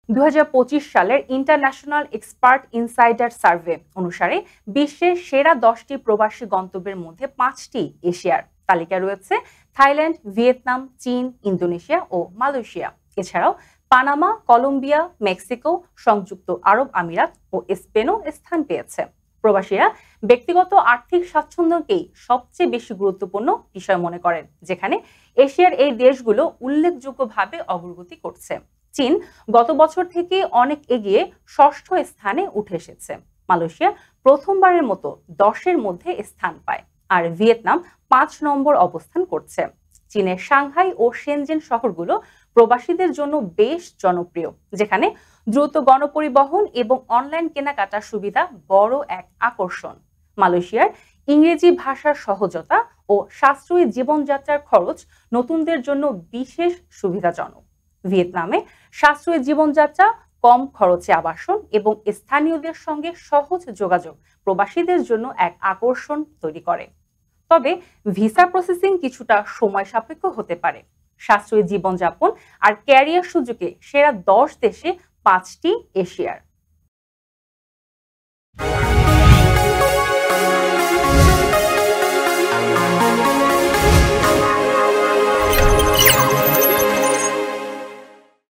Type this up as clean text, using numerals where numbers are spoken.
2025 সালের international expert insider survey অনুসারে বিশ্বের সেরা 10টি প্রবাসী গন্তব্যের মধ্যে 5টি এশিয়ার। তালিকায় রয়েছে থাইল্যান্ড, ভিয়েতনাম, চীন, ইন্দোনেশিয়া ও মালয়েশিয়া। এছাড়াও পানামা, কলম্বিয়া, মেক্সিকো, সংযুক্ত আরব আমিরাত ও স্পেনও স্থান পেয়েছে। প্রবাসীরা ব্যক্তিগত আর্থিক স্বাচ্ছন্দ্যকেই সবচেয়ে বেশি গুরুত্বপূর্ণ বিষয় মনে করেন, যেখানে এশিয়ার এই দেশগুলো উল্লেখযোগ্যভাবে অগ্রগতি করছে। চীন গত বছর থেকে অনেক এগিয়ে 6ষ্ঠ স্থানে উঠে এসেছে। মালয়েশিয়া প্রথমবারের মতো 10-এর মধ্যে স্থান পায়, আর ভিয়েতনাম 5 নম্বর অবস্থান করছে। চীনের সাংহাই ও শেনজেন শহরগুলো প্রবাসীদের জন্য বেশ জনপ্রিয়, যেখানে দ্রুত গণপরিবহন এবং অনলাইন কেনাকাটার সুবিধা বড় এক আকর্ষণ। মালয়েশিয়ার ইংরেজি ভাষার সহজতা ও সাশ্রয়ী জীবনযাত্রার খরচ নতুনদের জন্য বিশেষ সুবিধাজনক। ভিয়েতনামে সাশ্রয়ী জীবনযাত্রা, কম খরচে আবাসন এবং স্থানীয়দের সঙ্গে সহজ যোগাযোগ প্রবাসীদের জন্য এক আকর্ষণ তৈরি করে। তবে ভিসা প্রসেসিং কিছুটা সময় সাপেক্ষ হতে পারে। সাশ্রয়ী জীবনযাপন আর ক্যারিয়ার সুযোগে সেরা 10 দেশে 5টি এশিয়ার।